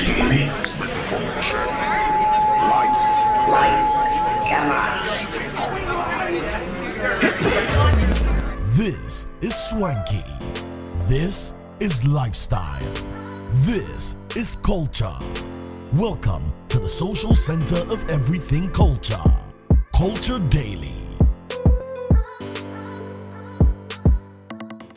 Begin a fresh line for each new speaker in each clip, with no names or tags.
This is swanky. This is lifestyle. This is culture. Welcome to the social center of everything culture. Culture Daily.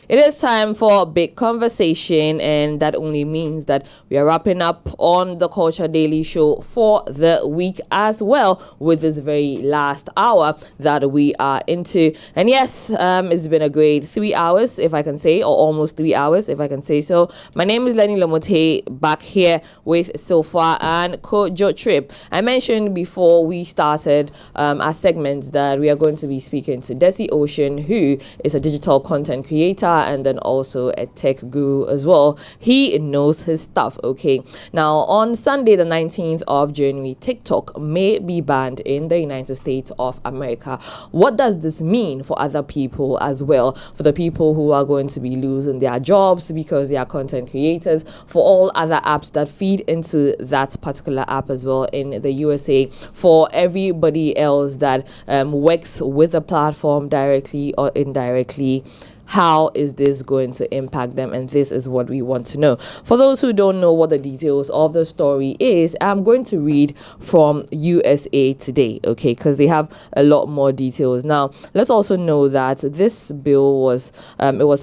It is time for a big conversation, and that only means that we are wrapping up on the Culture Daily Show for the week as well with this very last hour that we are into. And yes, it's been a great 3 hours, if I can say, or almost 3 hours, if I can say so. My name is Lenny Lamote, back here with Sofa and Kojo Trip. I mentioned before we started our segments that we are going to be speaking to Desi Ocean, who is a digital content creator and then also a tech guru as well. He knows his stuff, okay? Now, on Sunday, the 19th of January, TikTok may be banned in the United States of America. What does this mean for other people as well? For the people who are going to be losing their jobs because they are content creators, for all other apps that feed into that particular app as well in the USA, for everybody else that works with the platform directly or indirectly. How is this going to impact them? And this is what we want to know. For those who don't know what the details of the story is, I'm going to read from USA Today, okay, because they have a lot more details. Now, let's also know that this bill was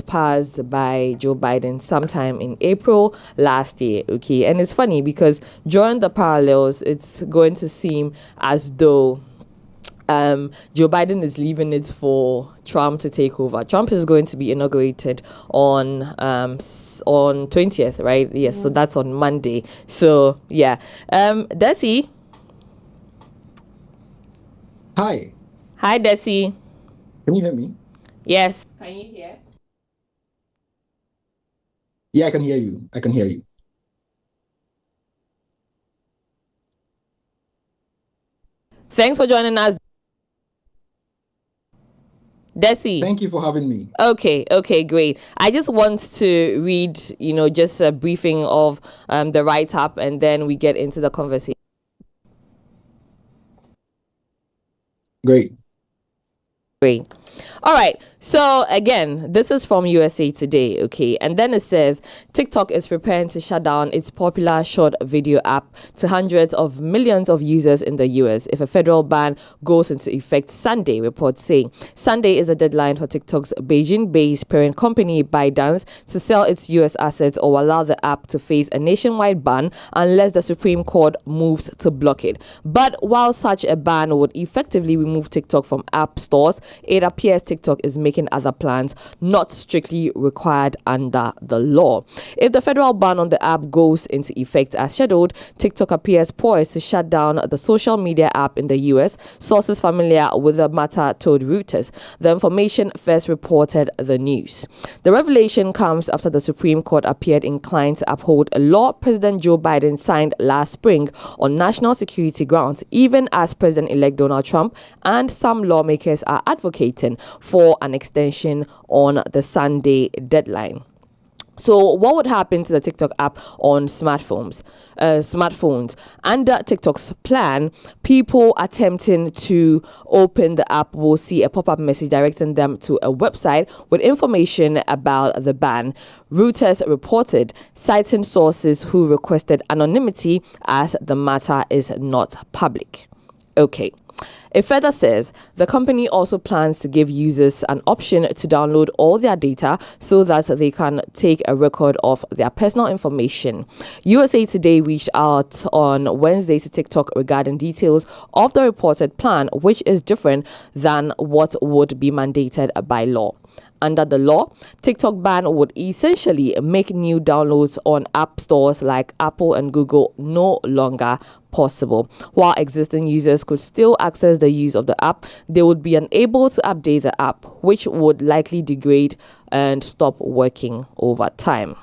passed by Joe Biden sometime in April last year, okay, and it's funny because drawing the parallels, it's going to seem as though Joe Biden is leaving it for Trump to take over. Trump is going to be inaugurated on 20th, right? Yes, so that's on Monday. So yeah, Desi.
Hi,
Desi.
can you hear me?
Yes. Can you hear?
Yeah, I can hear you. I can hear you.
Thanks for joining us, Desi.
Thank you for having me.
Okay, great. I just want to read, just a briefing of the write-up, and then we get into the conversation.
Great.
All right. So again, this is from USA Today, okay? And then it says TikTok is preparing to shut down its popular short video app to hundreds of millions of users in the US if a federal ban goes into effect Sunday, reports say. Sunday is a deadline for TikTok's Beijing-based parent company ByteDance to sell its US assets or allow the app to face a nationwide ban unless the Supreme Court moves to block it. But while such a ban would effectively remove TikTok from app stores, it appears TikTok is making other plans not strictly required under the law. If the federal ban on the app goes into effect as scheduled, TikTok appears poised to shut down the social media app in the US, sources familiar with the matter told Reuters. The information first reported the news. The revelation comes after the Supreme Court appeared inclined to uphold a law President Joe Biden signed last spring on national security grounds, even as President-elect Donald Trump and some lawmakers are advocating for an extension on the Sunday deadline. So what would happen to the TikTok app on smartphones? Under TikTok's plan, people attempting to open the app will see a pop-up message directing them to a website with information about the ban. Reuters reported, citing sources who requested anonymity as the matter is not public. Okay. It further says the company also plans to give users an option to download all their data so that they can take a record of their personal information. USA Today reached out on Wednesday to TikTok regarding details of the reported plan, which is different than what would be mandated by law. Under the law, TikTok ban would essentially make new downloads on app stores like Apple and Google no longer possible. While existing users could still access the use of the app, they would be unable to update the app, which would likely degrade and stop working over time.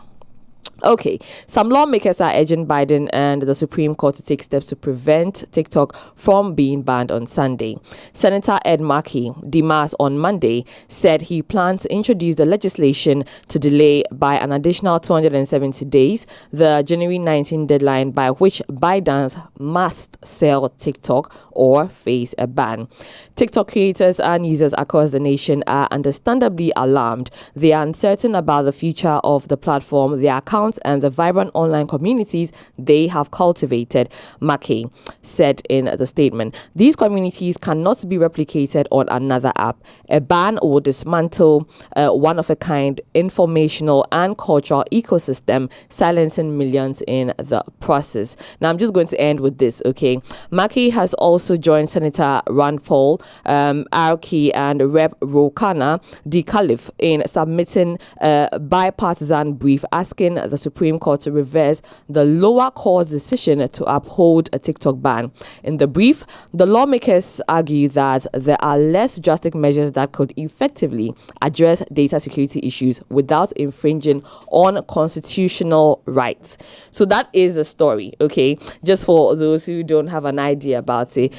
Okay, some lawmakers are urging Biden and the Supreme Court to take steps to prevent TikTok from being banned on Sunday. Senator Ed Markey, DeMars on Monday, said he plans to introduce the legislation to delay by an additional 270 days the January 19 deadline by which Biden must sell TikTok or face a ban. TikTok creators and users across the nation are understandably alarmed. They are uncertain about the future of the platform, their accounts, and the vibrant online communities they have cultivated, Mackey said in the statement. These communities cannot be replicated on another app. A ban will dismantle one-of-a-kind informational and cultural ecosystem, silencing millions in the process. Now, I'm just going to end with this, okay? Mackey has also joined Senator Rand Paul, Arki, and Rep. Rokana D. Caliph in submitting a bipartisan brief asking the Supreme Court to reverse the lower court's decision to uphold a TikTok ban. In the brief, the lawmakers argue that there are less drastic measures that could effectively address data security issues without infringing on constitutional rights. So that is the story, okay? Just for those who don't have an idea about it.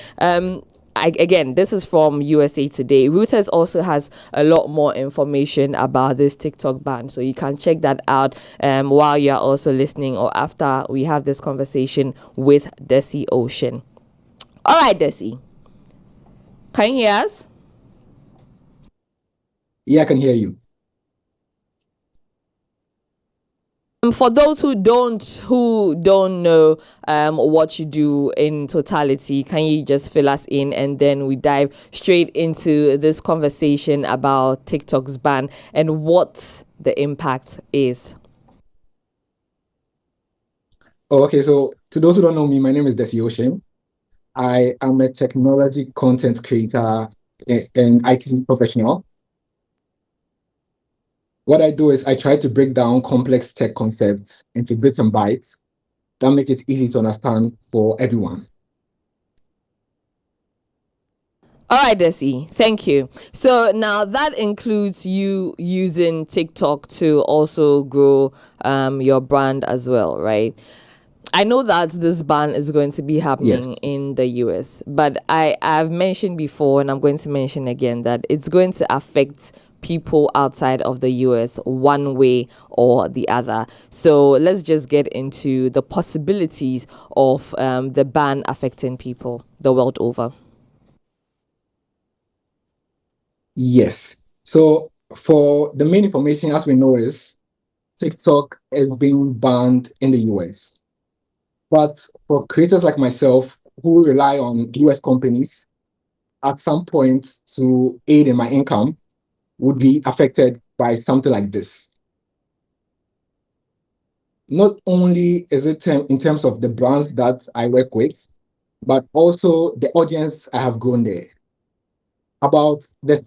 Again, this is from USA Today. Reuters also has a lot more information about this TikTok ban, so you can check that out while you're also listening or after we have this conversation with Desi Ocean. All right, Desi. Can you hear us?
Yeah, I can hear you.
For those who don't know what you do in totality, can you just fill us in, and then we dive straight into this conversation about TikTok's ban and what the impact is?
Oh, okay. So to those who don't know me, my name is Desi Ocean. I am a technology content creator and IT professional. What I do is I try to break down complex tech concepts into bits and bytes that make it easy to understand for everyone.
All right, Desi, thank you. So now that includes you using TikTok to also grow your brand as well, right? I know that this ban is going to be happening
Yes.
in the US, but I've mentioned before, and I'm going to mention again, that it's going to affect people outside of the US one way or the other. So let's just get into the possibilities of the ban affecting people the world over.
Yes. So for the main information, as we know, is TikTok is being banned in the US. But for creators like myself who rely on US companies at some point to aid in my income would be affected by something like this. Not only is it in terms of the brands that I work with, but also the audience I have grown there. About the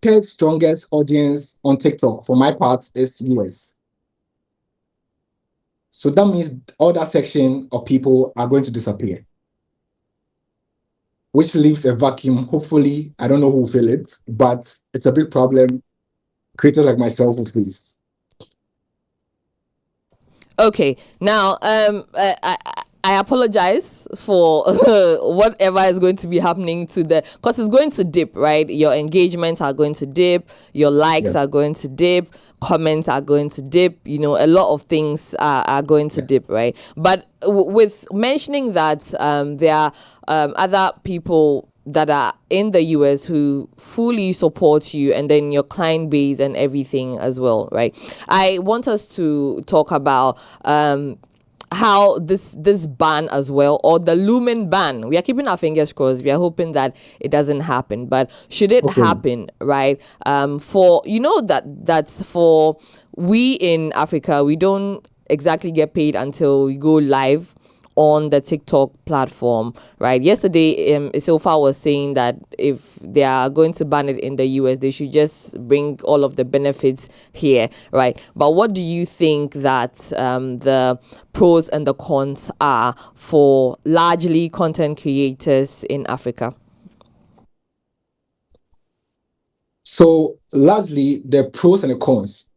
third strongest audience on TikTok for my part is US. So that means all that section of people are going to disappear, which leaves a vacuum. Hopefully, I don't know who will fill it, but it's a big problem creators like myself will face.
Okay, now I apologize for whatever is going to be happening to because it's going to dip, right? Your engagements are going to dip, your likes are going to dip, comments are going to dip, a lot of things are going to dip, right? But with mentioning that there are other people that are in the US who fully support you, and then your client base and everything as well, right? I want us to talk about how this ban as well, or the looming ban, we are keeping our fingers crossed, we are hoping that it doesn't happen, but should it happen, right? For that's for we in Africa, we don't exactly get paid until we go live on the TikTok platform, right? Yesterday, Isilfa was saying that if they are going to ban it in the US, they should just bring all of the benefits here, right? But what do you think that the pros and the cons are for largely content creators in Africa?
So largely the pros and the cons.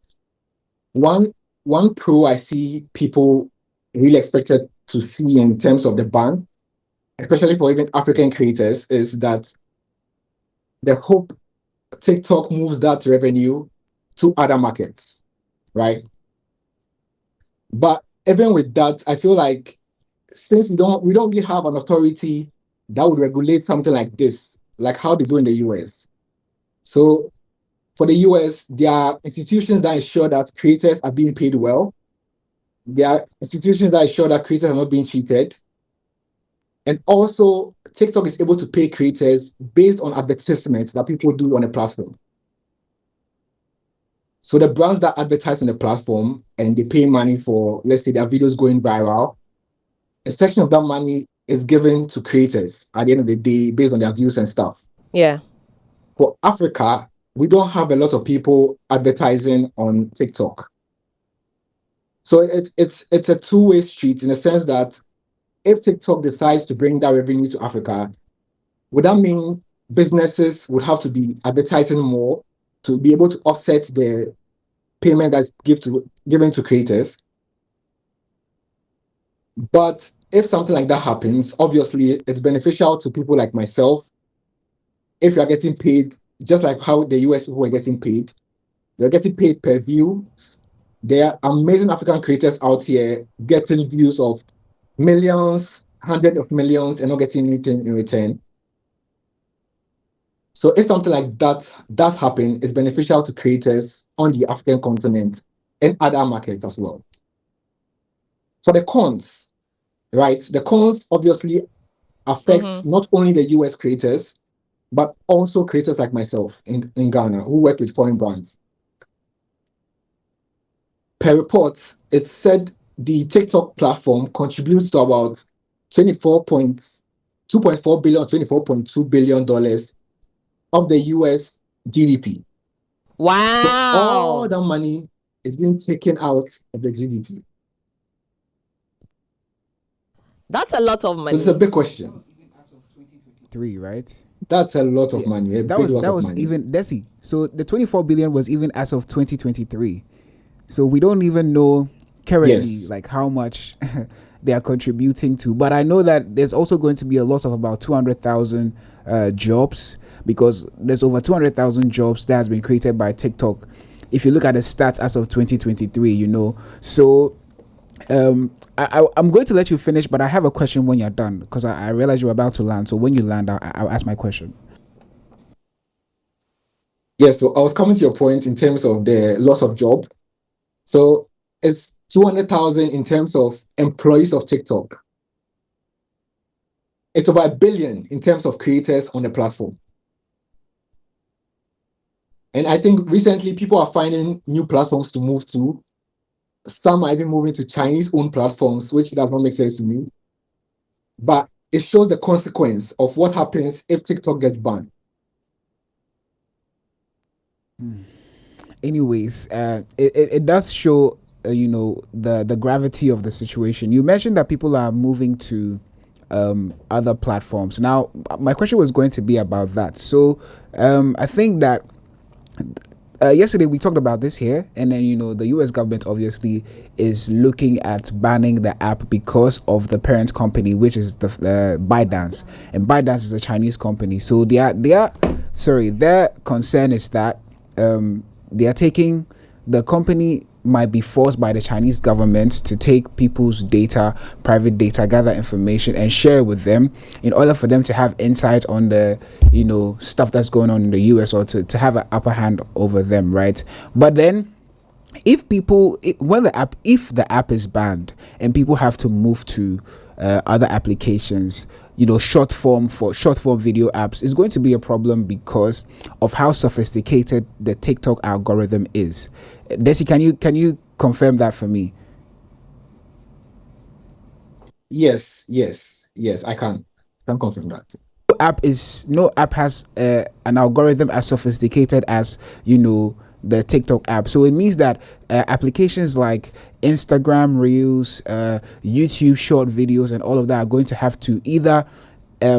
One, one pro I see people really expected to see in terms of the ban, especially for even African creators, is that the hope TikTok moves that revenue to other markets, right? But even with that, I feel like since we don't really have an authority that would regulate something like this, like how they do in the US. So for the US, there are institutions that ensure that creators are being paid well. There are institutions that ensure that creators are not being cheated. And also, TikTok is able to pay creators based on advertisements that people do on the platform. So the brands that advertise on the platform and they pay money for, let's say, their videos going viral, a section of that money is given to creators at the end of the day based on their views and stuff.
Yeah.
For Africa, we don't have a lot of people advertising on TikTok. So it's a two-way street in the sense that if TikTok decides to bring that revenue to Africa, would that mean businesses would have to be advertising more to be able to offset the payment that's given to creators? But if something like that happens, obviously it's beneficial to people like myself. If you are getting paid, just like how the US people are getting paid, they're getting paid per views. There are amazing African creators out here getting views of millions, hundreds of millions, and not getting anything in return. So if something like that does happen, it's beneficial to creators on the African continent and other markets as well. For the cons, right? The cons obviously affect not only the US creators, but also creators like myself in Ghana who work with foreign brands. Per report, it said the TikTok platform contributes to about 2.4 billion, $24.2 billion of the US GDP.
Wow.
So all that money is being taken out of the GDP.
That's a lot of
So
money.
it's a big question.
3, right?
That's a lot of money.
That was even Desi. So the 24 billion was even as of 2023. So we don't even know currently like how much they are contributing to. But I know that there's also going to be a loss of about 200,000 jobs, because there's over 200,000 jobs that has been created by TikTok. If you look at the stats as of 2023, you know. So I'm going to let you finish, but I have a question when you're done, because I realize you're about to land. So when you land, I'll ask my question.
Yeah, so I was coming to your point in terms of the loss of job. So it's 200,000 in terms of employees of TikTok. It's over 1 billion in terms of creators on the platform. And I think recently people are finding new platforms to move to. Some are even moving to Chinese-owned platforms, which does not make sense to me. But it shows the consequence of what happens if TikTok gets banned.
Anyways, it does show, you know, the gravity of the situation. You mentioned that people are moving to other platforms. Now, my question was going to be about that. So I think that yesterday we talked about this here, and then, you know, the US government obviously is looking at banning the app because of the parent company, which is the ByteDance, and ByteDance is a Chinese company. So their concern is that they are taking, the company might be forced by the Chinese government to take people's data, private data, gather information and share it with them in order for them to have insight on the, you know, stuff that's going on in the US, or to have an upper hand over them, right? But then if the app is banned and people have to move to other applications, you know, short form video apps, is going to be a problem because of how sophisticated the TikTok algorithm is. Desi, can you confirm that for me?
Yes, I can confirm that.
No app has an algorithm as sophisticated as, you know, the TikTok app. So it means that applications like Instagram Reels, YouTube short videos, and all of that are going to have to either be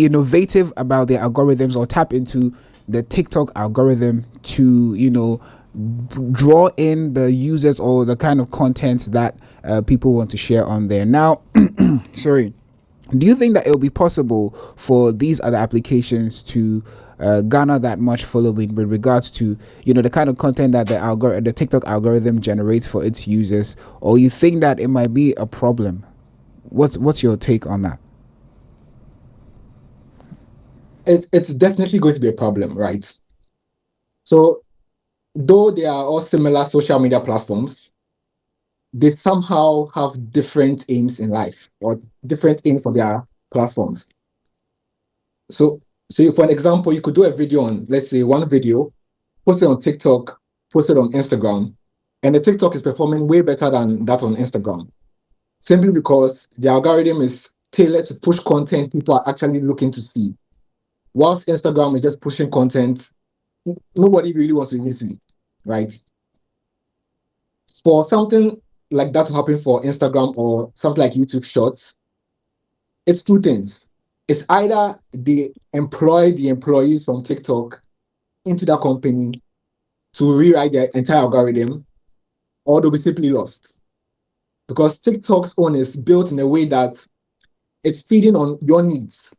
innovative about their algorithms, or tap into the TikTok algorithm to, you know, draw in the users or the kind of content that people want to share on there. Now, sorry, do you think that it will be possible for these other applications to garner that much following with regards to, you know, the kind of content that the TikTok algorithm generates for its users, or you think that it might be a problem? What's your take on that?
It's definitely going to be a problem, right? So, though they are all similar social media platforms, they somehow have different aims in life or different aims for their platforms. So for an example, you could do a video on, let's say, one video, post it on TikTok, post it on Instagram, and the TikTok is performing way better than that on Instagram, simply because the algorithm is tailored to push content people are actually looking to see. Whilst Instagram is just pushing content nobody really wants to really see, right? For something like that to happen for Instagram or something like YouTube Shorts, it's two things. It's either they employ the employees from TikTok into that company to rewrite their entire algorithm, or they'll be simply lost. Because TikTok's own is built in a way that it's feeding on your needs.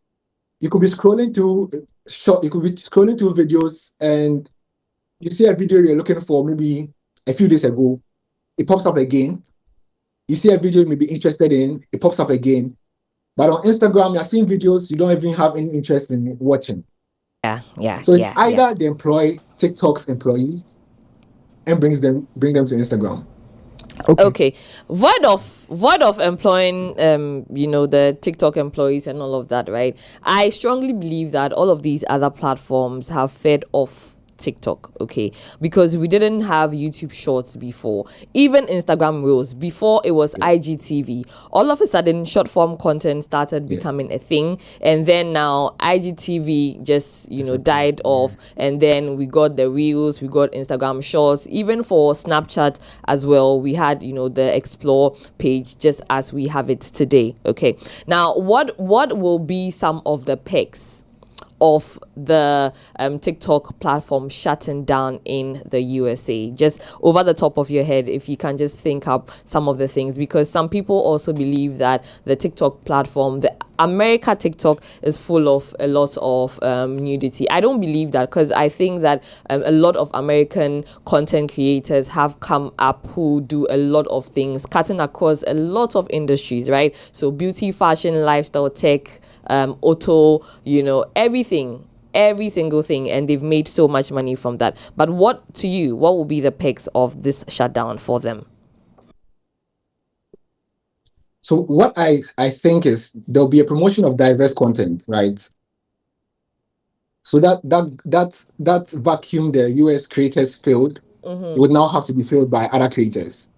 You could be scrolling through videos, and you see a video you're looking for maybe a few days ago, it pops up again. You see a video you may be interested in, it pops up again. But on Instagram, you're seeing videos you don't even have any interest in watching.
Yeah.
So it's either they employ TikTok's employees and bring them to Instagram.
Okay. Void of employing the TikTok employees and all of that, right? I strongly believe that all of these other platforms have fed off TikTok, okay, because we didn't have YouTube Shorts before, even Instagram Reels before. It was IGTV. All of a sudden short form content started becoming a thing, and then now IGTV just died off, and then we got the Reels, we got Instagram Shorts. Even for Snapchat as well, we had the Explore page, just as we have it today. Okay, now what will be some of the perks of the TikTok platform shutting down in the USA? Just over the top of your head, if you can just think up some of the things, because some people also believe that the TikTok platform, the America TikTok, is full of a lot of nudity. I don't believe that, because I think that a lot of American content creators have come up who do a lot of things, cutting across a lot of industries, right? So beauty, fashion, lifestyle, tech, auto, everything, every single thing, and they've made so much money from that. But what will be the perks of this shutdown for them?
So what I think is there'll be a promotion of diverse content, right? So that vacuum the US creators filled would now have to be filled by other creators.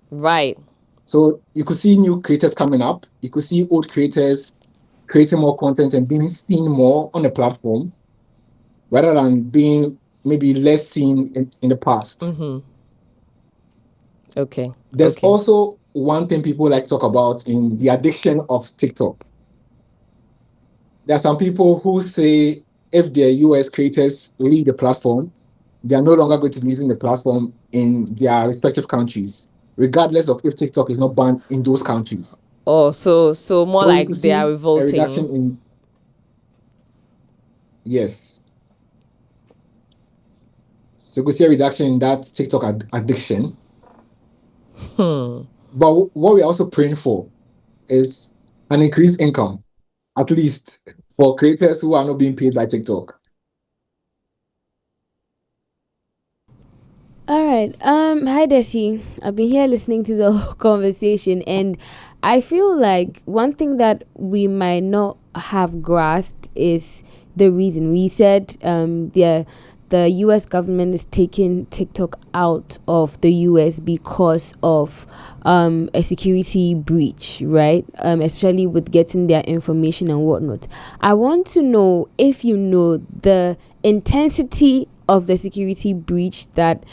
Right.
So you could see new creators coming up. You could see old creators creating more content and being seen more on the platform, rather than being maybe less seen in the past.
Okay.
There's also one thing people like to talk about in the addiction of TikTok. There are some people who say if their US creators leave the platform, they are no longer going to be using the platform in their respective countries, regardless of if TikTok is not banned in those countries.
Oh, so more so like they are revolting.
A reduction in, yes. So you could see a reduction in that TikTok addiction. But what we're also praying for is an increased income, at least for creators who are not being paid by TikTok.
All right. Hi, Desi. I've been here listening to the whole conversation, and I feel like one thing that we might not have grasped is the reason. We said the US government is taking TikTok out of the US because of a security breach, right? Especially with getting their information and whatnot. I want to know if you know the intensity of the security breach, that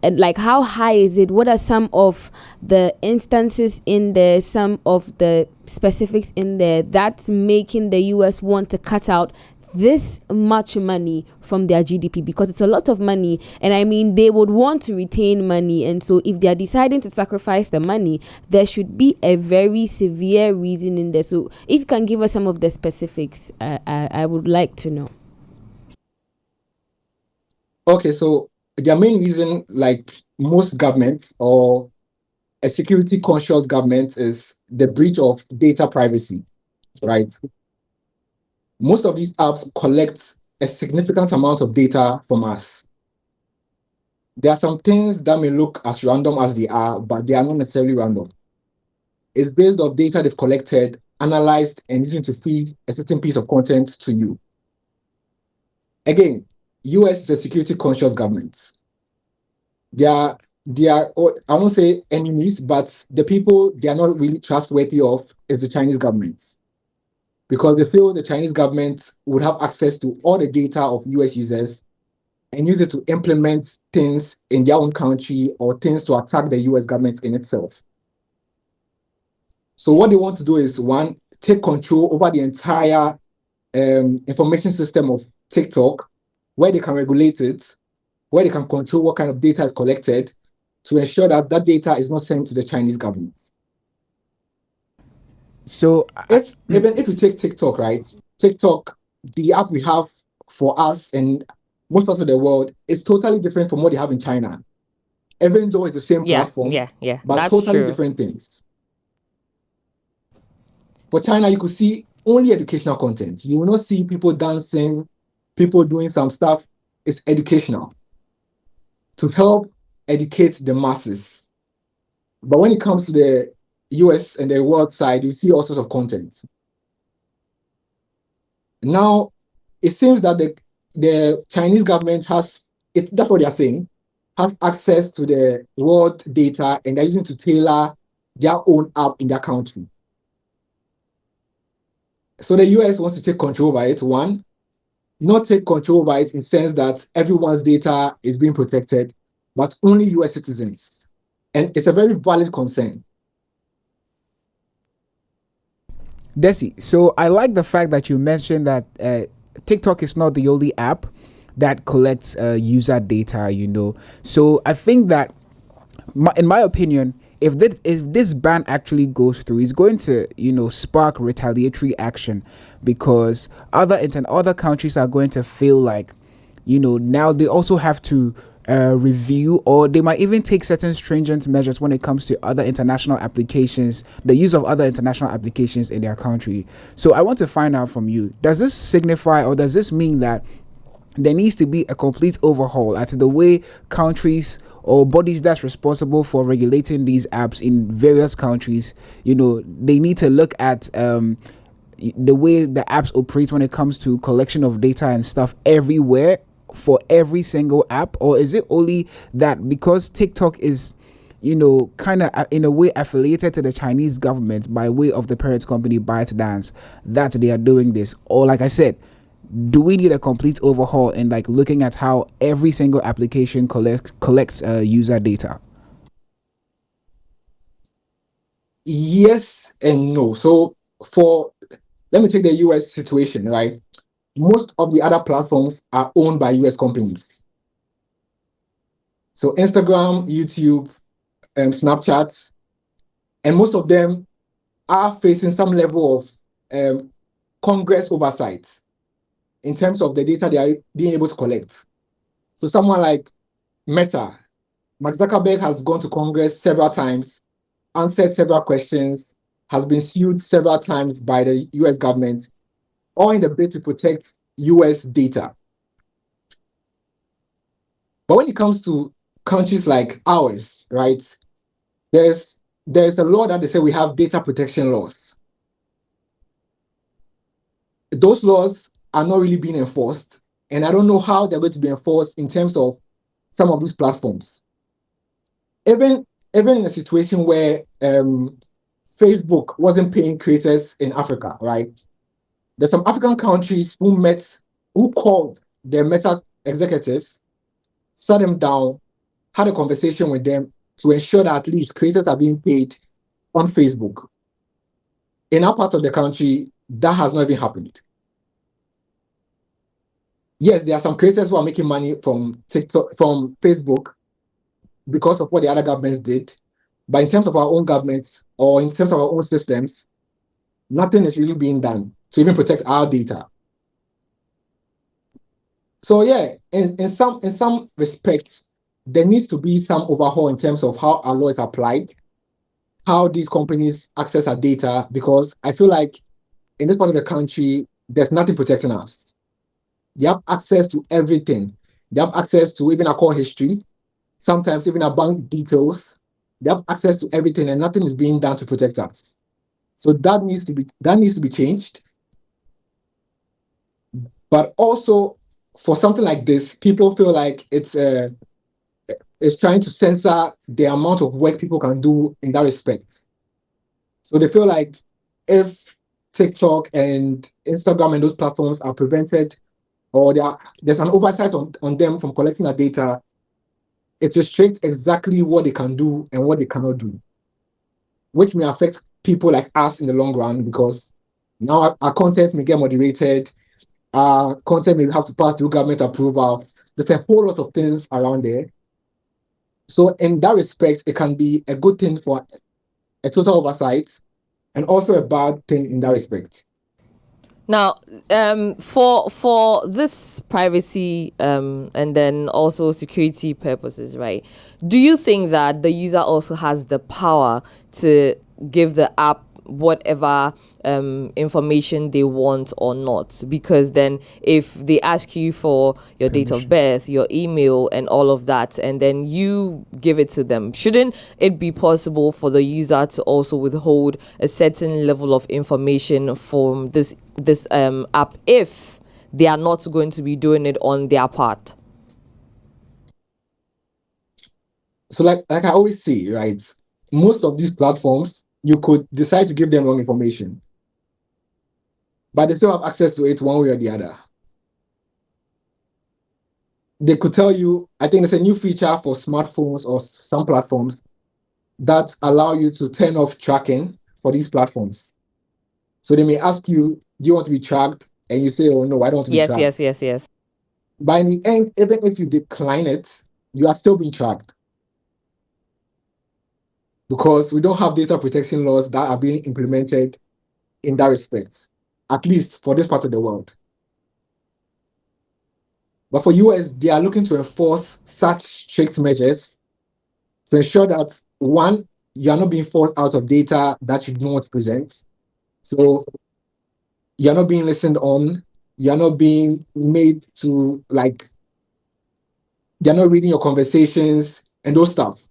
like how high is it? What are some of the instances in there, some of the specifics in there that's making the US want to cut out this much money from their GDP, because it's a lot of money. And I mean, they would want to retain money. And so if they're deciding to sacrifice the money, there should be a very severe reason in there. So if you can give us some of the specifics, I would like to know.
Okay, so their main reason, like most governments or a security conscious government, is the breach of data privacy, right? Most of these apps collect a significant amount of data from us. There are some things that may look as random as they are, but they are not necessarily random. It's based on data they've collected, analyzed, and using to feed a certain piece of content to you. Again, US is a security conscious government. They are, I won't say enemies, but the people they are not really trustworthy of is the Chinese government, because they feel the Chinese government would have access to all the data of US users and use it to implement things in their own country or things to attack the US government in itself. So what they want to do is, one, take control over the entire information system of TikTok, where they can regulate it, where they can control what kind of data is collected, to ensure that that data is not sent to the Chinese government.
So
even if you take TikTok, right? TikTok, the app we have for us and most parts of the world, is totally different from what they have in China. Even though it's the same platform,
but
that's totally
true.
different things. For China, you could see only educational content. You will not see people dancing, people doing some stuff. It's educational to help educate the masses. But when it comes to the US and the world side, you see all sorts of content. Now, it seems that the Chinese government that's what they are saying, has access to the world data, and they're using to tailor their own app in their country. So the US wants to take control over it. One, not take control over it in the sense that everyone's data is being protected, but only US citizens. And it's a very valid concern.
Desi, so I like the fact that you mentioned that TikTok is not the only app that collects user data, So I think that, in my opinion, if this ban actually goes through, it's going to, spark retaliatory action, because other countries are going to feel like, now they also have to review, or they might even take certain stringent measures when it comes to other international applications, the use of other international applications in their country. So I want to find out from you, does this signify, or does this mean that there needs to be a complete overhaul as to the way countries or bodies that's responsible for regulating these apps in various countries, they need to look at the way the apps operate when it comes to collection of data and stuff everywhere for every single app? Or is it only that because TikTok is, kind of in a way affiliated to the Chinese government by way of the parent company ByteDance, that they are doing this? Or, like I said, do we need a complete overhaul in looking at how every single application collects user data?
Yes and no. So let me take the US situation, right? Most of the other platforms are owned by US companies. So Instagram, YouTube, Snapchat, and most of them are facing some level of Congress oversight in terms of the data they are being able to collect. So someone like Meta, Mark Zuckerberg has gone to Congress several times, answered several questions, has been sued several times by the US government, all in the bid to protect US data. But when it comes to countries like ours, right, there's a law that they say we have data protection laws. Those laws are not really being enforced, and I don't know how they're going to be enforced in terms of some of these platforms. Even in a situation where Facebook wasn't paying creators in Africa, right? There's some African countries who called their Meta executives, sat them down, had a conversation with them to ensure that at least creators are being paid on Facebook. In our part of the country, that has not even happened. yes, there are some creators who are making money from TikTok, from Facebook, because of what the other governments did. But in terms of our own governments or in terms of our own systems, nothing is really being done to even protect our data. So yeah, in some respects, there needs to be some overhaul in terms of how our law is applied, how these companies access our data, because I feel like in this part of the country, there's nothing protecting us. They have access to everything. They have access to even our call history, sometimes even our bank details. They have access to everything, and nothing is being done to protect us. So that needs to be changed. But also, for something like this, people feel like it's trying to censor the amount of work people can do in that respect. So they feel like if TikTok and Instagram and those platforms are prevented, or there's an oversight on them from collecting their data, it restricts exactly what they can do and what they cannot do, which may affect people like us in the long run, because now our content may get moderated, our content may have to pass through government approval. There's a whole lot of things around there. So in that respect, it can be a good thing for a total oversight, and also a bad thing in that respect.
Now, for this privacy and then also security purposes, right? Do you think that the user also has the power to give the app whatever information they want or not? Because then if they ask you for your date of birth, your email and all of that, and then you give it to them, shouldn't it be possible for the user to also withhold a certain level of information from this app if they are not going to be doing it on their part?
So like I always say, right? Most of these platforms, you could decide to give them wrong information, but they still have access to it one way or the other. They could tell you, I think there's a new feature for smartphones or some platforms that allow you to turn off tracking for these platforms. So they may ask you, do you want to be tracked? And you say, oh no, I don't want to be
Yes,
tracked.
yes.
But in the end, even if you decline it, you are still being tracked, because we don't have data protection laws that are being implemented in that respect, at least for this part of the world. But for US, they are looking to enforce such strict measures to ensure that, one, you are not being forced out of data that you don't want to present. So you're not being listened on, you're not being made to, like, they're not reading your conversations and those stuff.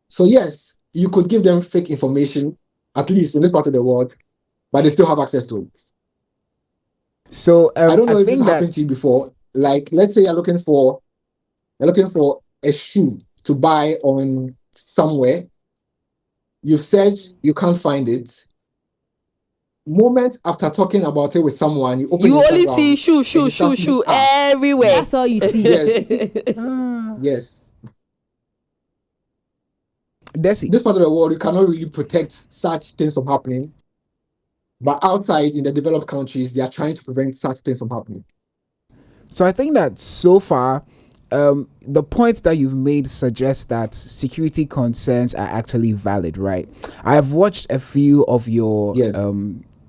So yes, you could give them fake information, at least in this part of the world, but they still have access to it.
So
I don't know
I
if this
think that
happened to you before. Like, let's say you're looking for a shoe to buy on somewhere. You've searched, you can't find it. Moment after talking about it with someone, you open
You only
Instagram
see shoe
and you start seeing ads.
everywhere.
That's all you see.
Yes,
ah,
yes.
Desi.
This part of the world, you cannot really protect such things from happening. But outside in the developed countries, they are trying to prevent such things from happening.
So I think that so far, the points that you've made suggest that security concerns are actually valid, right? I have watched a few of your
Yes.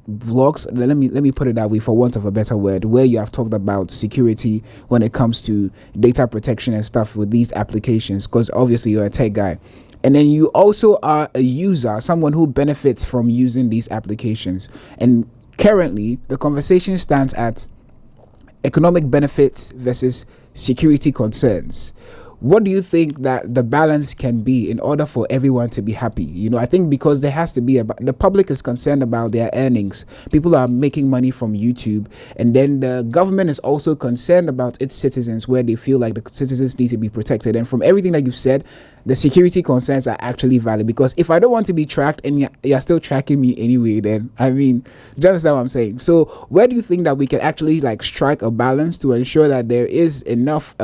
vlogs. Let me put it that way, for want of a better word, where you have talked about security when it comes to data protection and stuff with these applications, because obviously you're a tech guy. And then you also are a user, someone who benefits from using these applications. And currently, the conversation stands at economic benefits versus security concerns. What do you think that the balance can be in order for everyone to be happy? You know, I think because there has to be the public is concerned about their earnings. People are making money from YouTube, and then the government is also concerned about its citizens, where they feel like the citizens need to be protected. And from everything that you've said, the security concerns are actually valid, because if I don't want to be tracked and you're still tracking me anyway, then I mean, do you understand what I'm saying? So where do you think that we can actually like strike a balance to ensure that there is enough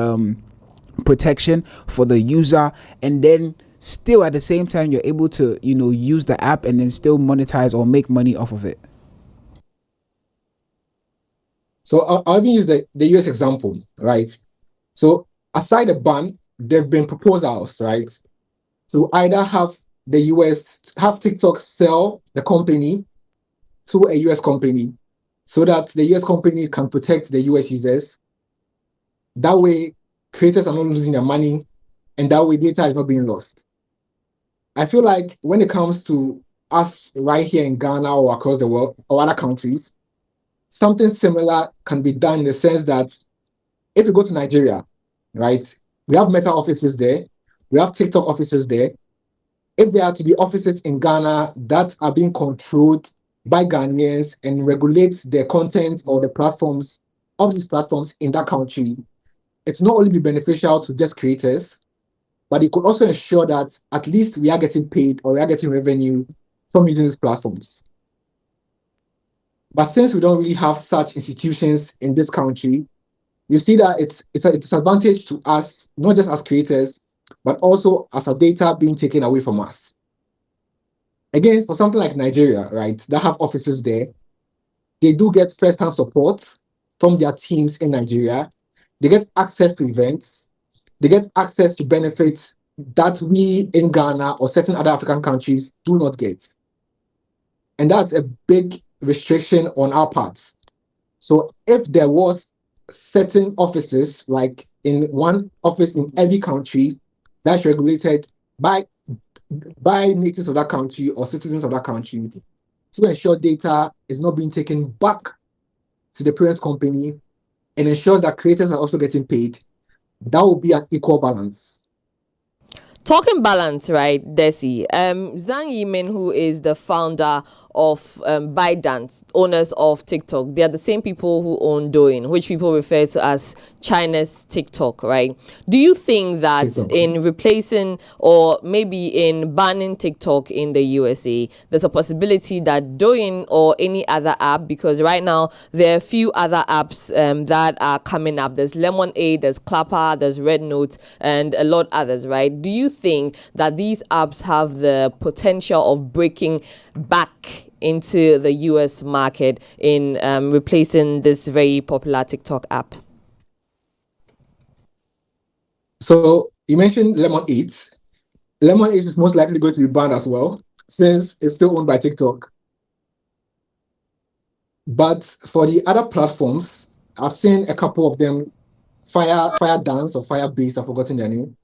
protection for the user, and then still at the same time you're able to, you know, use the app and then still monetize or make money off of it?
So I'll even use the US example, right? So aside the ban, there have been proposals, right? To either have the US have TikTok sell the company to a US company so that the US company can protect the US users. That way, creators are not losing their money, and that way, data is not being lost. I feel like when it comes to us right here in Ghana or across the world or other countries, something similar can be done in the sense that if you go to Nigeria, right, we have Meta offices there, we have TikTok offices there. If there are to be offices in Ghana that are being controlled by Ghanaians and regulate the content or the platforms of these platforms in that country, it's not only be beneficial to just creators, but it could also ensure that at least we are getting paid or we are getting revenue from using these platforms. But since we don't really have such institutions in this country, you see that it's a disadvantage to us, not just as creators, but also as our data being taken away from us. Again, for something like Nigeria, right, that have offices there, they do get first-hand support from their teams in Nigeria. They get access to events. They get access to benefits that we in Ghana or certain other African countries do not get. And that's a big restriction on our parts. So if there was certain offices, like in one office in every country that's regulated by natives of that country or citizens of that country to ensure data is not being taken back to the parent company and ensures that creators are also getting paid, that will be an equal balance.
Talking balance, right, Desi? Zhang Yimin, who is the founder of ByteDance, owners of TikTok, they are the same people who own Douyin, which people refer to as China's TikTok, right? Do you think that
TikTok.
in replacing or maybe in banning TikTok in the USA, there's a possibility that Douyin or any other app, because right now there are a few other apps that are coming up. There's Lemonade, there's Clapper, there's Red Note, and a lot others, right? Do you think that these apps have the potential of breaking back into the US market in replacing this very popular TikTok app?
So you mentioned Lemonade. Lemonade is most likely going to be banned as well, since it's still owned by TikTok. But for the other platforms, I've seen a couple of them, Fire Dance or Firebase, I've forgotten their name.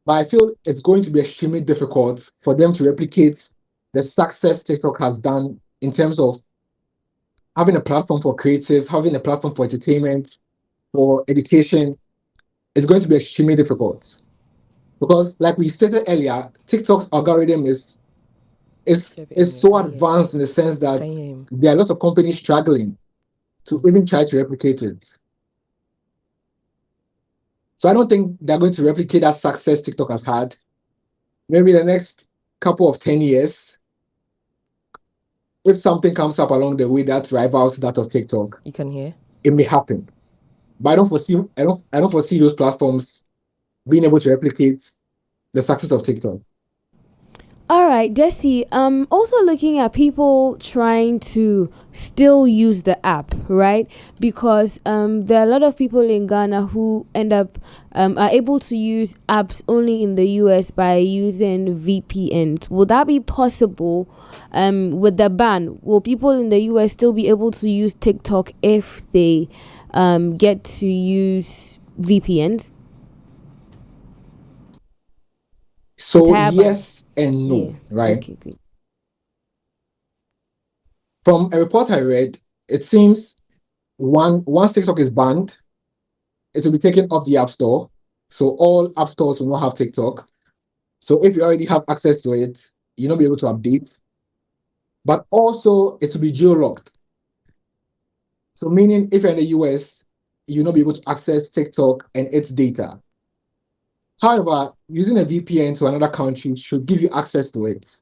But I feel it's going to be extremely difficult for them to replicate the success TikTok has done in terms of having a platform for creatives, having a platform for entertainment, for education. It's going to be extremely difficult. Because like we stated earlier, TikTok's algorithm is so advanced in the sense that there are a lot of companies struggling to even try to replicate it. So I don't think they're going to replicate that success TikTok has had. Maybe the next couple of 10 years, if something comes up along the way that rivals that of TikTok,
You can hear.
it may happen. But I don't foresee those platforms being able to replicate the success of TikTok.
All right, Desi. Also looking at people trying to still use the app, right? Because there are a lot of people in Ghana who end up are able to use apps only in the US by using VPNs. Will that be possible with the ban? Will people in the US still be able to use TikTok if they get to use VPNs?
So yes and no,
Yeah.
right?
Okay, great.
From a report I read, it seems once TikTok is banned, it will be taken off the App Store. So all app stores will not have TikTok. So if you already have access to it, you'll not be able to update. But also it will be geo-locked. So meaning if you're in the US, you'll not be able to access TikTok and its data. However, using a VPN to another country should give you access to it.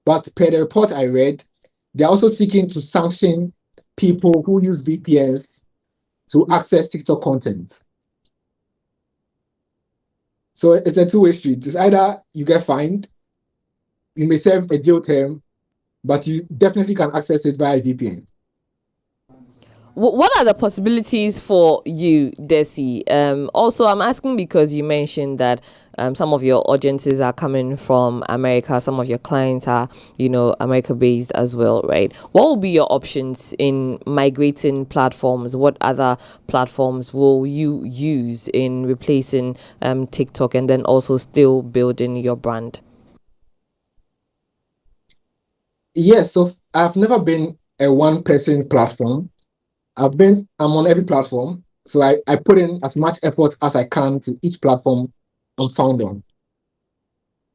But per the report I read, they're also seeking to sanction people who use VPNs to access TikTok content. So it's a two-way street. It's either you get fined, you may serve a jail term, but you definitely can access it via VPN.
what are the possibilities for you, Desi? Also, I'm asking because you mentioned that some of your audiences are coming from America, some of your clients are, America based as well, right? What will be your options in migrating platforms? What other platforms will you use in replacing TikTok, and then also still building your brand?
Yes, so I've never been a one person platform. I'm on every platform. So I put in as much effort as I can to each platform I'm found on.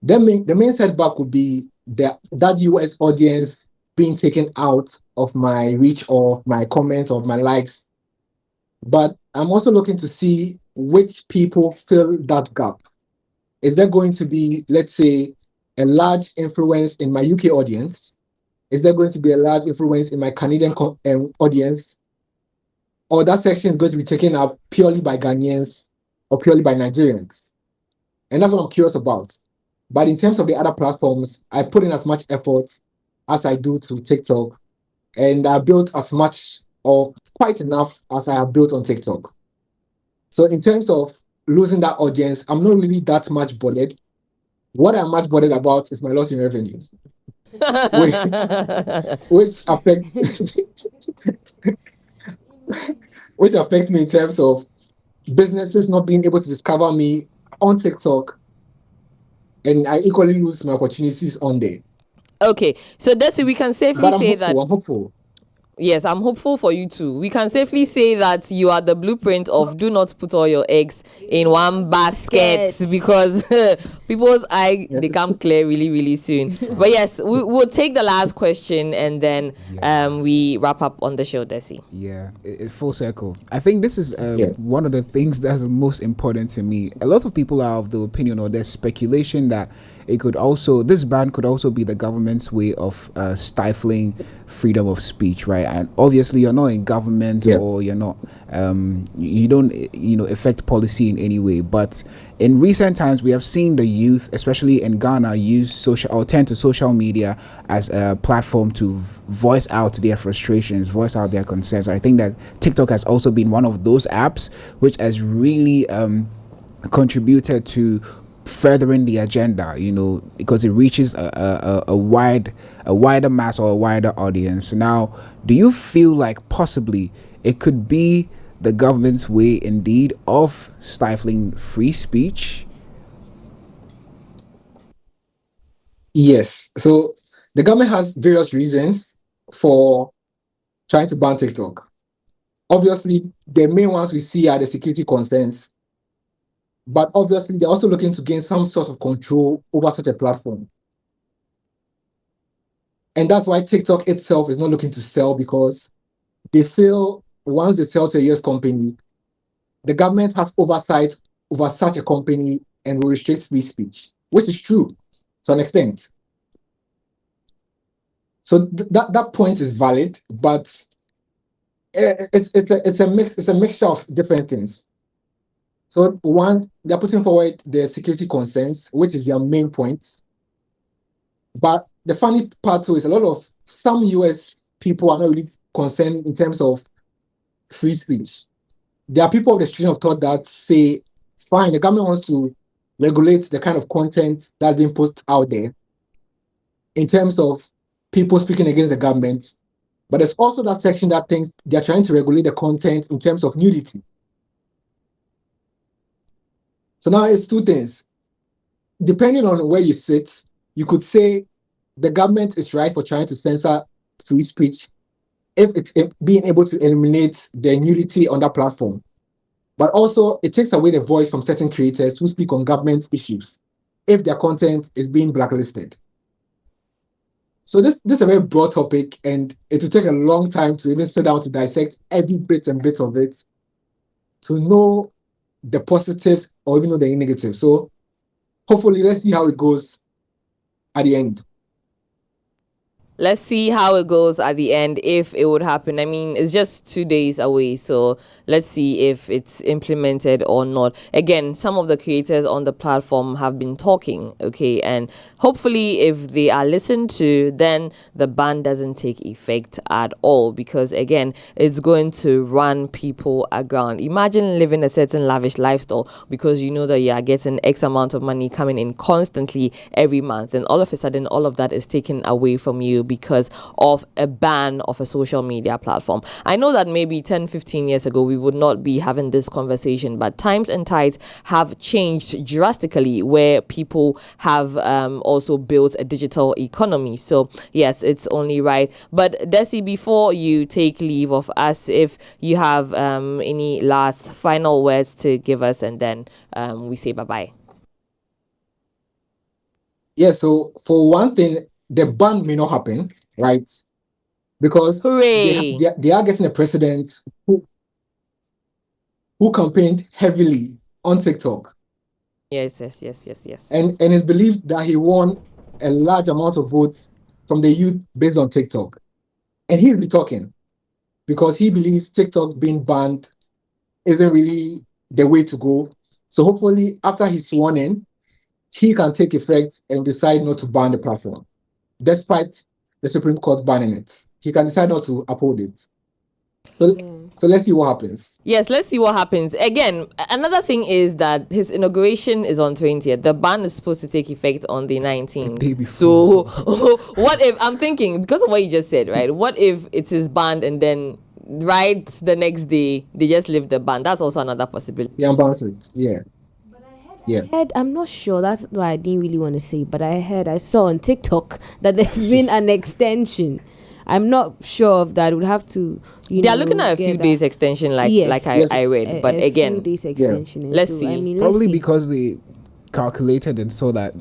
The main setback would be that US audience being taken out of my reach or my comments or my likes. But I'm also looking to see which people fill that gap. Is there going to be, let's say, a large influence in my UK audience? Is there going to be a large influence in my Canadian audience? Or that section is going to be taken up purely by Ghanaians or purely by Nigerians? And that's what I'm curious about. But in terms of the other platforms, I put in as much effort as I do to TikTok, and I built as much or quite enough as I have built on TikTok. So in terms of losing that audience, I'm not really that much bothered. What I'm much bothered about is my loss in revenue, which, which affects which affects me in terms of businesses not being able to discover me on TikTok, and I equally lose my opportunities on there.
Okay, so Desi, we can safely
But I'm
say
hopeful.
that.
I'm hopeful.
Yes, I'm hopeful for you too. We can safely say that you are the blueprint of do not put all your eggs in one basket, because people's eye
Yes.
become clear really, really soon. But yes, we'll take the last question and then we wrap up on the show, Desi.
Yeah, full circle. I think this is
Yeah.
one of the things that's most important to me. A lot of people are of the opinion, or there's speculation, that this ban could also be the government's way of stifling freedom of speech, right? And obviously you're not in government,
Yeah.
or you're not you don't affect policy in any way. But in recent times, we have seen the youth, especially in Ghana, turn to social media as a platform to voice out their frustrations, voice out their concerns. I think that TikTok has also been one of those apps which has really contributed to furthering the agenda, because it reaches a wider mass, or a wider audience. Now, do you feel like possibly it could be the government's way indeed of stifling free speech?
Yes. So the government has various reasons for trying to ban TikTok. Obviously, the main ones we see are the security concerns. But obviously, they're also looking to gain some sort of control over such a platform. And that's why TikTok itself is not looking to sell, because they feel once they sell to a US company, the government has oversight over such a company and will restrict free speech, which is true to an extent. So that point is valid, but it's a mixture of different things. So one, they're putting forward their security concerns, which is their main point. But the funny part too is some US people are not really concerned in terms of free speech. There are people of the stream of thought that say, fine, the government wants to regulate the kind of content that's being put out there in terms of people speaking against the government. But there's also that section that thinks they're trying to regulate the content in terms of nudity. So now it's two things. Depending on where you sit, you could say the government is right for trying to censor free speech if it's being able to eliminate the nudity on that platform. But also, it takes away the voice from certain creators who speak on government issues if their content is being blacklisted. So this is a very broad topic, and it will take a long time to even sit down to dissect every bit and bit of it to know the positives or even know the negatives. So hopefully, let's see how it goes at the end.
let's see how it goes at the end, if it would happen. I mean, it's just 2 days away, so let's see if it's implemented or not. Again, some of the creators on the platform have been talking, okay, and hopefully if they are listened to, then the ban doesn't take effect at all, because again, it's going to run people aground. Imagine living a certain lavish lifestyle because you know that you are getting X amount of money coming in constantly every month, and all of a sudden all of that is taken away from you because of a ban of a social media platform. I know that maybe 10-15 years ago we would not be having this conversation, but times and tides have changed drastically, where people have also built a digital economy. So yes, it's only right. But Desi, before you take leave of us, if you have any last final words to give us, and then we say bye-bye.
Yeah, so for one thing, the ban may not happen, right? Because
Hooray!
they are getting a president who campaigned heavily on TikTok.
Yes.
And it's believed that he won a large amount of votes from the youth based on TikTok. And he's been talking because he believes TikTok being banned isn't really the way to go. So hopefully after he's sworn in, he can take effect and decide not to ban the platform, despite the Supreme Court banning it. He can decide not to uphold it. So let's see what happens.
Yes, let's see what happens. Again, another thing is that his inauguration is on 20th. The ban is supposed to take effect on the 19th. So what if, I'm thinking, because of what you just said, right? What if it is banned and then right the next day they just lift the ban? That's also another possibility.
Yeah, bounce it. Yeah.
I heard, I'm not sure, that's why I didn't really want to say, but I saw on TikTok that there's been an extension. I'm not sure of that. We'll have to.
They are looking at a few days extension, I read. But again,
few days extension.
Let's see.
Probably because they calculated and saw that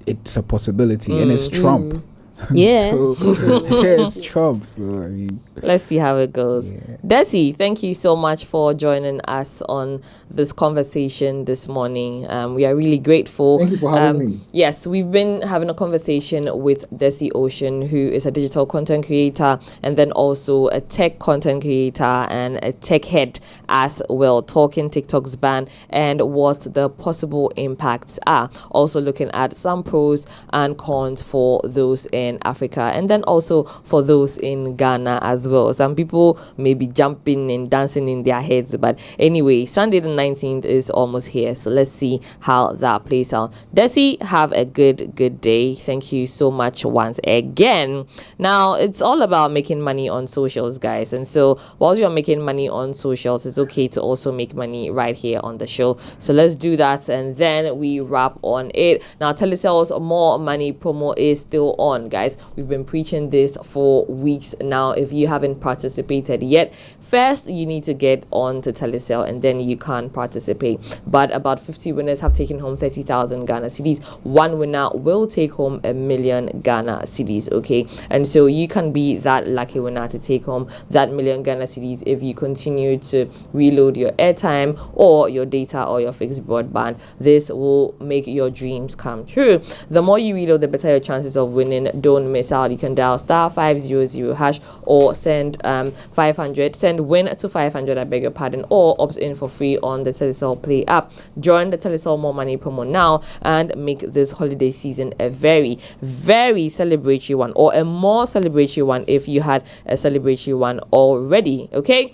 it's a possibility, and it's Trump.
Yeah.
It's Trump. So I mean,
let's see how it goes.
Yeah.
Desi, thank you so much for joining us on this conversation this morning. We are really grateful.
Thank you for having me.
Yes, we've been having a conversation with Desi Ocean, who is a digital content creator and then also a tech content creator and a tech head as well, talking TikTok's ban and what the possible impacts are. Also looking at some pros and cons for those in Africa and then also for those in Ghana as well. Some people may be jumping and dancing in their heads, but anyway, Sunday the 19th is almost here, so let's see how that plays out. Desi, have a good day. Thank you so much once again. Now it's all about making money on socials, guys, and so while you are making money on socials, it's okay to also make money right here on the show. So let's do that and then we wrap on it. Now Telecel's More Money promo is still on, guys. We've been preaching this for weeks now. If you haven't participated yet, first you need to get on to Telecel and then you can participate. But about 50 winners have taken home 30,000 Ghana cedis. One winner will take home 1 million Ghana cedis, okay? And so you can be that lucky winner to take home that 1 million Ghana cedis if you continue to reload your airtime or your data or your fixed broadband. This will make your dreams come true. The more you reload, the better your chances of winning. Don't miss out. You can dial *500# or send 500. Send win to 500, I beg your pardon, or opt in for free on the Telecel Play app. Join the Telecel More Money promo now and make this holiday season a very, very celebratory one, or a more celebratory one if you had a celebratory one already, okay?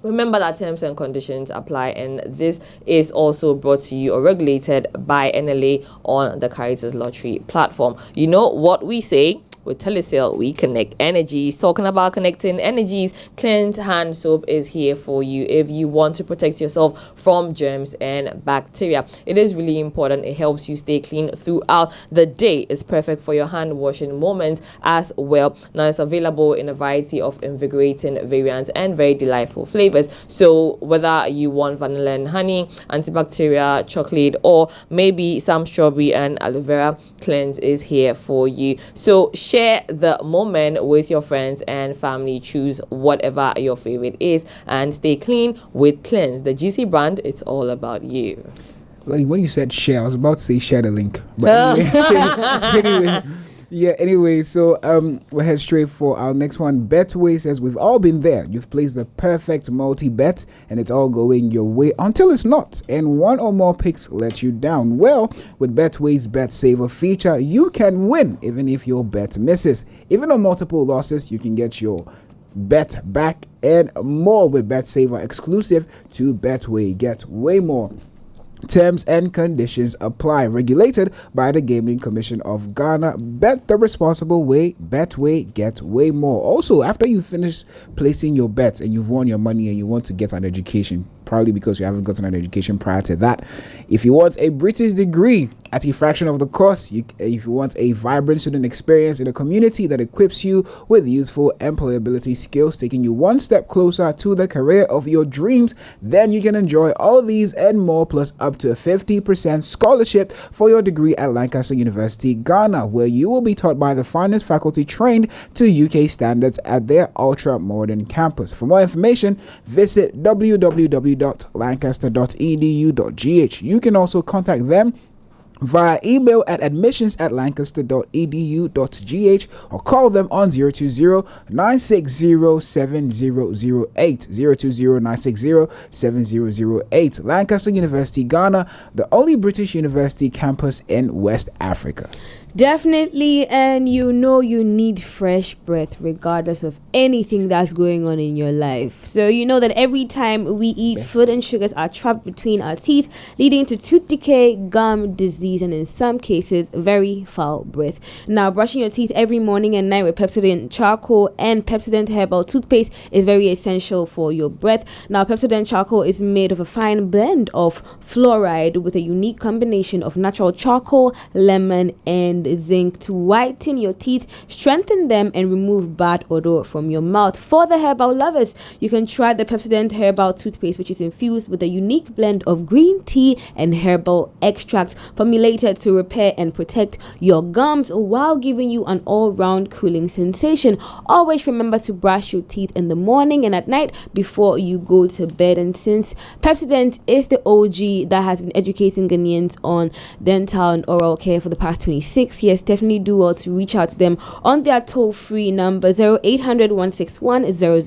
Remember that terms and conditions apply, and this is also brought to you or regulated by NLA on the Caritas Lottery platform. You know what we say? With Telecel, we connect energies. Talking about connecting energies, Cleanse Hand Soap is here for you if you want to protect yourself from germs and bacteria. It is really important. It helps you stay clean throughout the day. It's perfect for your hand washing moments as well. Now it's available in a variety of invigorating variants and very delightful flavors. So whether you want vanilla and honey, antibacterial, chocolate, or maybe some strawberry and aloe vera, Cleanse is here for you. So share the moment with your friends and family. Choose whatever your favorite is and stay clean with Cleanse, the GC brand. It's all about you.
Like when you said share, I was about to say share the link. But anyway, Yeah, anyway, so we'll head straight for our next one. Betway says we've all been there. You've placed the perfect multi-bet and it's all going your way until it's not, and one or more picks let you down. Well, with Betway's Bet Saver feature, you can win even if your bet misses. Even on multiple losses, you can get your bet back and more with Bet Saver exclusive to Betway. Get way more. Terms and conditions apply. Regulated by the Gaming Commission of Ghana. Bet the responsible way. Betway, get way more. Also, after you finish placing your bets and you've won your money and you want to get an education, probably because you haven't gotten an education prior to that, if you want a British degree at a fraction of the cost, if you want a vibrant student experience in a community that equips you with useful employability skills, taking you one step closer to the career of your dreams, then you can enjoy all these and more, plus up to a 50% scholarship for your degree at Lancaster University, Ghana, where you will be taught by the finest faculty trained to UK standards at their ultra-modern campus. For more information, visit www.lancaster.edu.gh. You can also contact them via email at admissions@lancaster.edu.gh or call them on 020-960-7008, 020-960-7008. Lancaster University, Ghana, the only British university campus in West Africa.
Definitely, and you know you need fresh breath regardless of anything that's going on in your life. So you know that every time we eat, food and sugars are trapped between our teeth, leading to tooth decay, gum disease, and in some cases, very foul breath. Now, brushing your teeth every morning and night with Pepsodent Charcoal and Pepsodent Herbal Toothpaste is very essential for your breath. Now, Pepsodent Charcoal is made of a fine blend of fluoride with a unique combination of natural charcoal, lemon, and zinc to whiten your teeth, strengthen them, and remove bad odor from your mouth. For the herbal lovers, you can try the Pepsodent Herbal Toothpaste, which is infused with a unique blend of green tea and herbal extracts formulated to repair and protect your gums while giving you an all-round cooling sensation. Always remember to brush your teeth in the morning and at night before you go to bed. And since Pepsodent is the OG that has been educating Ghanaians on dental and oral care for the past 26 years, definitely do also reach out to them on their toll-free number 0800 161 000,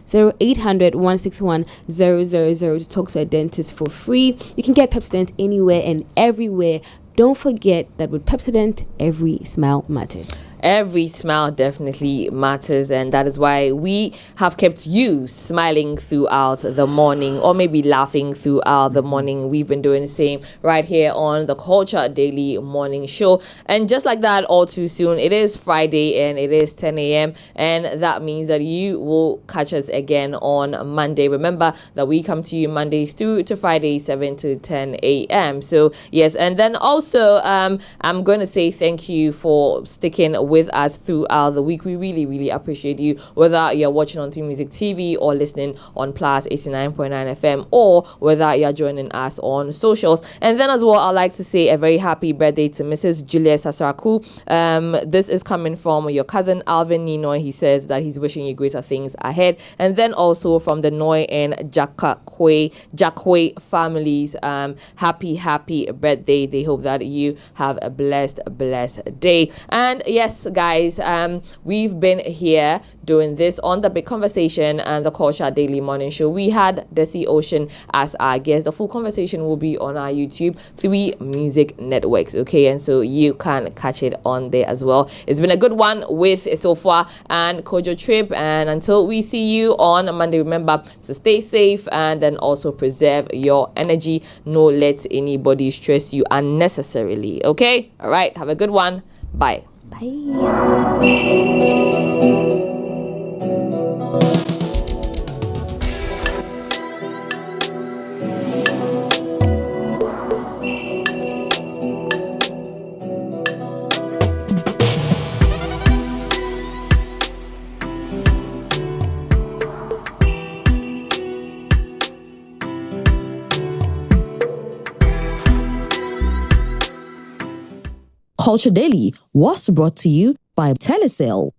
0800 161 000 to talk to a dentist for free. You can get Pepsodent anywhere and everywhere. Don't forget that with Pepsodent, every smile matters.
Every smile definitely matters, and that is why we have kept you smiling throughout the morning, or maybe laughing throughout the morning. We've been doing the same right here on the Culture Daily Morning Show. And just like that, all too soon, it is Friday and it is 10 a.m. and that means that you will catch us again on Monday. Remember that we come to you Mondays through to Fridays 7 to 10 a.m. So yes, and then also I'm going to say thank you for sticking with us throughout the week. We really, really appreciate you, whether you're watching on 3 Music TV or listening on Plus 89.9 FM, or whether you're joining us on socials. And then as well, I'd like to say a very happy birthday to Mrs. Juliet Sasaraku. This is coming from your cousin Alvin Ninoy. He says that he's wishing you greater things ahead. And then also from the Noy and Jakwe families, happy birthday. They hope that you have a blessed day. And yes, guys, we've been here doing this on the Big Conversation and the Culture Daily Morning Show. We had Desi Ocean as our guest. The full conversation will be on our YouTube 3 Music Networks, okay? And so you can catch it on there as well. It's been a good one with Sofa and Kojo Trip, and until we see you on Monday, remember to stay safe and then also preserve your energy. No let anybody stress you unnecessarily, okay? All right, have a good one. Bye.
Culture Daily was brought to you by Telecel.